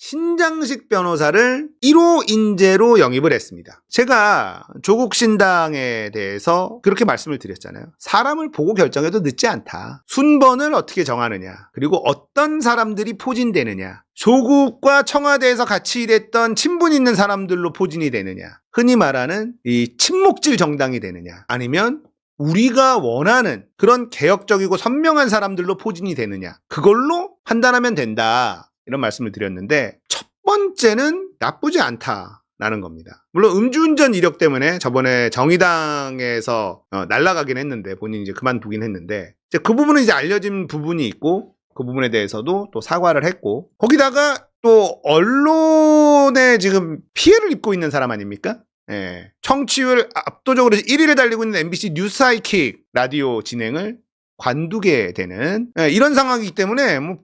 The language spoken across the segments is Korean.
신장식 변호사를 1호 인재로 영입을 했습니다. 제가 조국 신당에 대해서 그렇게 말씀을 드렸잖아요. 사람을 보고 결정해도 늦지 않다. 순번을 어떻게 정하느냐, 그리고 어떤 사람들이 포진되느냐, 조국과 청와대에서 같이 일했던 친분 있는 사람들로 포진이 되느냐, 흔히 말하는 이 친목질 정당이 되느냐, 아니면 우리가 원하는 그런 개혁적이고 선명한 사람들로 포진이 되느냐, 그걸로 판단하면 된다, 이런 말씀을 드렸는데, 첫 번째는 나쁘지 않다라는 겁니다. 물론 음주운전 이력 때문에 저번에 정의당에서 날아가긴 했는데, 본인이 이제 그만두긴 했는데, 이제 그 부분은 이제 알려진 부분이 있고, 그 부분에 대해서도 또 사과를 했고, 거기다가 또 언론에 지금 피해를 입고 있는 사람 아닙니까? 예. 청취율 압도적으로 1위를 달리고 있는 MBC 뉴스하이킥 라디오 진행을 관두게 되는, 예, 이런 상황이기 때문에 뭐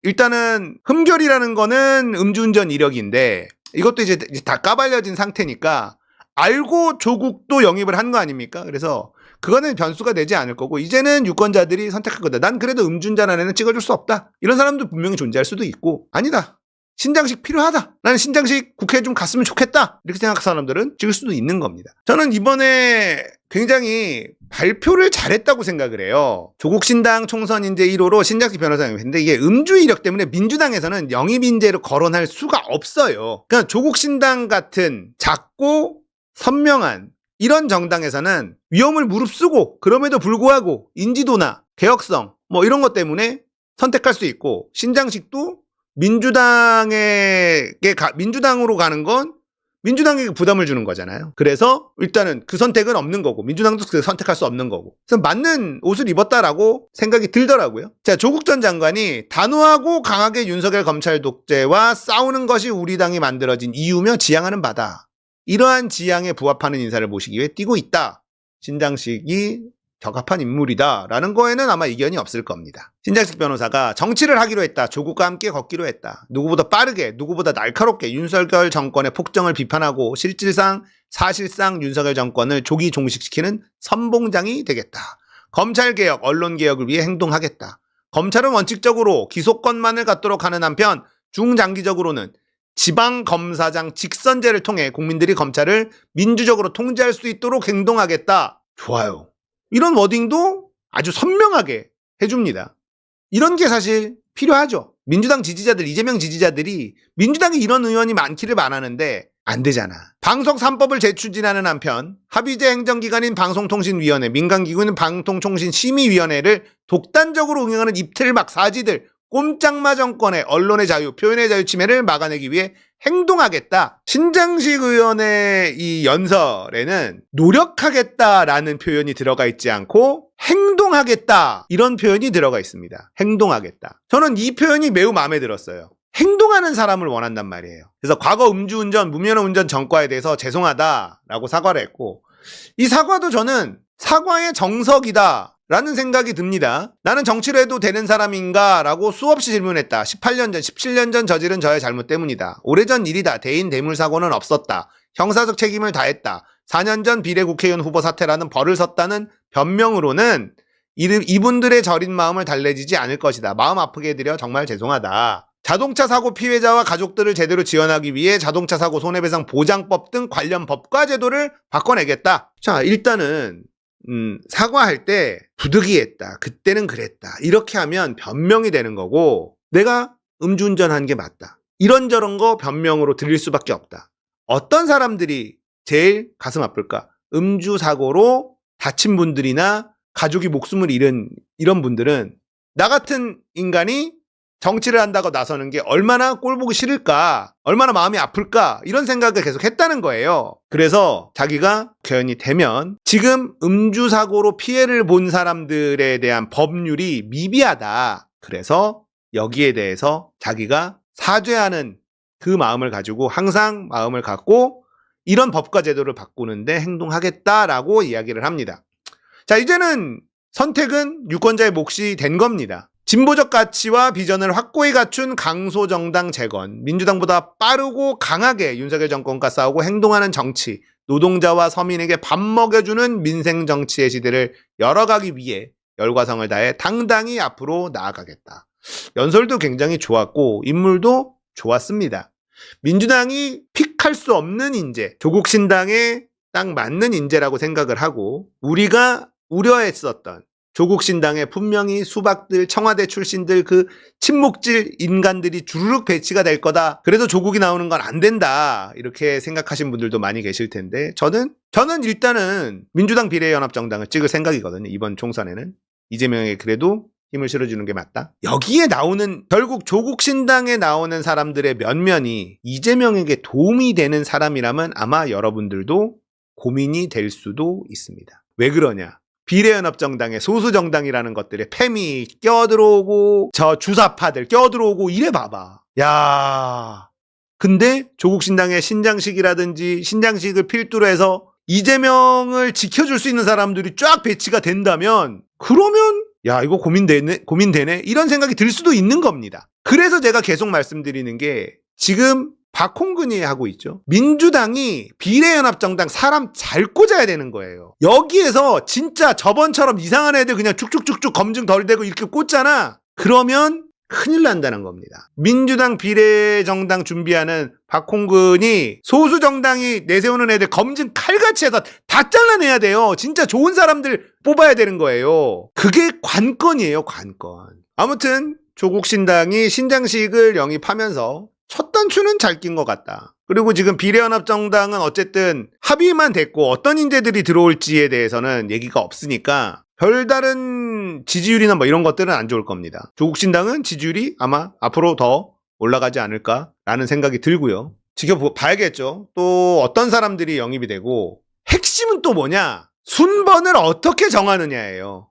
일단은 흠결이라는 거는 음주운전 이력인데, 이것도 이제 다 까발려진 상태니까 알고 조국도 영입을 한 거 아닙니까? 그래서 그거는 변수가 되지 않을 거고, 이제는 유권자들이 선택할 거다. 난 그래도 음주운전 안에는 찍어줄 수 없다, 이런 사람도 분명히 존재할 수도 있고, 아니다, 신장식 필요하다, 나는 신장식 국회에 좀 갔으면 좋겠다, 이렇게 생각하는 사람들은 찍을 수도 있는 겁니다. 저는 이번에 굉장히 발표를 잘했다고 생각을 해요. 조국 신당 총선 인재 1호로 신장식 변호사 영입했는데, 이게 음주 이력 때문에 민주당에서는 영입 인재로 거론할 수가 없어요. 그러니까 조국 신당 같은 작고 선명한 이런 정당에서는 위험을 무릅쓰고, 그럼에도 불구하고 인지도나 개혁성 뭐 이런 것 때문에 선택할 수 있고, 신장식도 민주당으로 가는 건 민주당에게 부담을 주는 거잖아요. 그래서 일단은 그 선택은 없는 거고, 민주당도 그 선택할 수 없는 거고, 그래서 맞는 옷을 입었다라고 생각이 들더라고요. 자, 조국 전 장관이 단호하고 강하게 윤석열 검찰 독재와 싸우는 것이 우리 당이 만들어진 이유며 지향하는 바다, 이러한 지향에 부합하는 인사를 모시기 위해 뛰고 있다. 신장식이 적합한 인물이다 라는 거에는 아마 이견이 없을 겁니다. 신장식 변호사가 정치를 하기로 했다, 조국과 함께 걷기로 했다, 누구보다 빠르게 누구보다 날카롭게 윤석열 정권의 폭정을 비판하고 사실상 윤석열 정권을 조기 종식시키는 선봉장이 되겠다. 검찰개혁, 언론개혁을 위해 행동하겠다. 검찰은 원칙적으로 기소권만을 갖도록 하는 한편 중장기적으로는 지방검사장 직선제를 통해 국민들이 검찰을 민주적으로 통제할 수 있도록 행동하겠다. 좋아요. 이런 워딩도 아주 선명하게 해줍니다. 이런 게 사실 필요하죠. 민주당 지지자들, 이재명 지지자들이 민주당에 이런 의원이 많기를 바라는데 안 되잖아. 방송 3법을 재추진하는 한편 합의제 행정기관인 방송통신위원회, 민간기구인 방통통신심의위원회를 독단적으로 응용하는 입틀막 사지들, 꼼짝마 정권의 언론의 자유, 표현의 자유 침해를 막아내기 위해 행동하겠다. 신장식 의원의 이 연설에는 노력하겠다라는 표현이 들어가 있지 않고 행동하겠다, 이런 표현이 들어가 있습니다. 행동하겠다. 저는 이 표현이 매우 마음에 들었어요. 행동하는 사람을 원한단 말이에요. 그래서 과거 음주운전, 무면허 운전 전과에 대해서 죄송하다라고 사과를 했고, 이 사과도 저는 사과의 정석이다 라는 생각이 듭니다. 나는 정치를 해도 되는 사람인가? 라고 수없이 질문했다. 18년 전, 17년 전 저지른 저의 잘못 때문이다. 오래전 일이다. 대인 대물 사고는 없었다. 형사적 책임을 다했다. 4년 전 비례국회의원 후보 사퇴라는 벌을 섰다는 변명으로는 이분들의 저린 마음을 달래지지 않을 것이다. 마음 아프게 해드려 정말 죄송하다. 자동차 사고 피해자와 가족들을 제대로 지원하기 위해 자동차 사고 손해배상 보장법 등 관련 법과 제도를 바꿔내겠다. 자, 일단은 사과할 때 부득이했다, 그때는 그랬다, 이렇게 하면 변명이 되는 거고, 내가 음주운전한 게 맞다, 이런저런 거 변명으로 들릴 수밖에 없다. 어떤 사람들이 제일 가슴 아플까? 음주사고로 다친 분들이나 가족이 목숨을 잃은 이런 분들은 나 같은 인간이 정치를 한다고 나서는 게 얼마나 꼴보기 싫을까, 얼마나 마음이 아플까, 이런 생각을 계속 했다는 거예요. 그래서 자기가 국회의원이 되면 지금 음주사고로 피해를 본 사람들에 대한 법률이 미비하다, 그래서 여기에 대해서 자기가 사죄하는 그 마음을 가지고 항상 마음을 갖고 이런 법과 제도를 바꾸는데 행동하겠다라고 이야기를 합니다. 자, 이제는 선택은 유권자의 몫이 된 겁니다. 진보적 가치와 비전을 확고히 갖춘 강소정당 재건, 민주당보다 빠르고 강하게 윤석열 정권과 싸우고 행동하는 정치, 노동자와 서민에게 밥 먹여주는 민생 정치의 시대를 열어가기 위해 열과성을 다해 당당히 앞으로 나아가겠다. 연설도 굉장히 좋았고 인물도 좋았습니다. 민주당이 픽할 수 없는 인재, 조국신당에 딱 맞는 인재라고 생각을 하고 우리가 우려했었던 조국신당에 분명히 수박들, 청와대 출신들 그 친목질 인간들이 주르륵 배치가 될 거다. 그래서 조국이 나오는 건 안 된다. 이렇게 생각하신 분들도 많이 계실 텐데 저는 일단은 민주당 비례연합정당을 찍을 생각이거든요. 이번 총선에는. 이재명에 그래도 힘을 실어주는 게 맞다. 여기에 나오는 결국 조국신당에 나오는 사람들의 면면이 이재명에게 도움이 되는 사람이라면 아마 여러분들도 고민이 될 수도 있습니다. 왜 그러냐? 비례연합정당의 소수정당이라는 것들에 패미 껴들어오고 저 주사파들 껴들어오고 이래 봐봐. 야, 근데 조국신당의 신장식이라든지 신장식을 필두로 해서 이재명을 지켜줄 수 있는 사람들이 쫙 배치가 된다면 그러면 야 이거 고민되네 이런 생각이 들 수도 있는 겁니다. 그래서 제가 계속 말씀드리는 게 지금 박홍근이 하고 있죠. 민주당이 비례연합정당 사람 잘 꽂아야 되는 거예요. 여기에서 진짜 저번처럼 이상한 애들 그냥 쭉쭉쭉쭉 검증 덜 되고 이렇게 꽂잖아. 그러면 큰일 난다는 겁니다. 민주당 비례정당 준비하는 박홍근이 소수정당이 내세우는 애들 검증 칼같이 해서 다 잘라내야 돼요. 진짜 좋은 사람들 뽑아야 되는 거예요. 그게 관건이에요, 관건. 아무튼 조국신당이 신장식을 영입하면서 첫 단추는 잘 낀 것 같다. 그리고 지금 비례연합정당은 어쨌든 합의만 됐고 어떤 인재들이 들어올지에 대해서는 얘기가 없으니까 별다른 지지율이나 뭐 이런 것들은 안 좋을 겁니다. 조국신당은 지지율이 아마 앞으로 더 올라가지 않을까라는 생각이 들고요. 지켜봐야겠죠. 또 어떤 사람들이 영입이 되고 핵심은 또 뭐냐? 순번을 어떻게 정하느냐예요.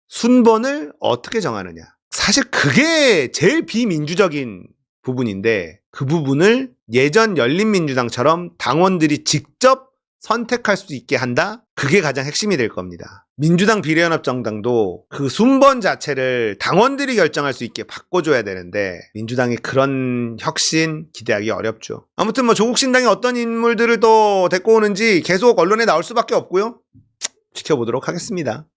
순번을 어떻게 정하느냐. 사실 그게 제일 비민주적인 부분인데 그 부분을 예전 열린민주당처럼 당원들이 직접 선택할 수 있게 한다? 그게 가장 핵심이 될 겁니다. 민주당 비례연합정당도 그 순번 자체를 당원들이 결정할 수 있게 바꿔줘야 되는데 민주당이 그런 혁신 기대하기 어렵죠. 아무튼 뭐 조국신당이 어떤 인물들을 또 데리고 오는지 계속 언론에 나올 수밖에 없고요. 지켜보도록 하겠습니다.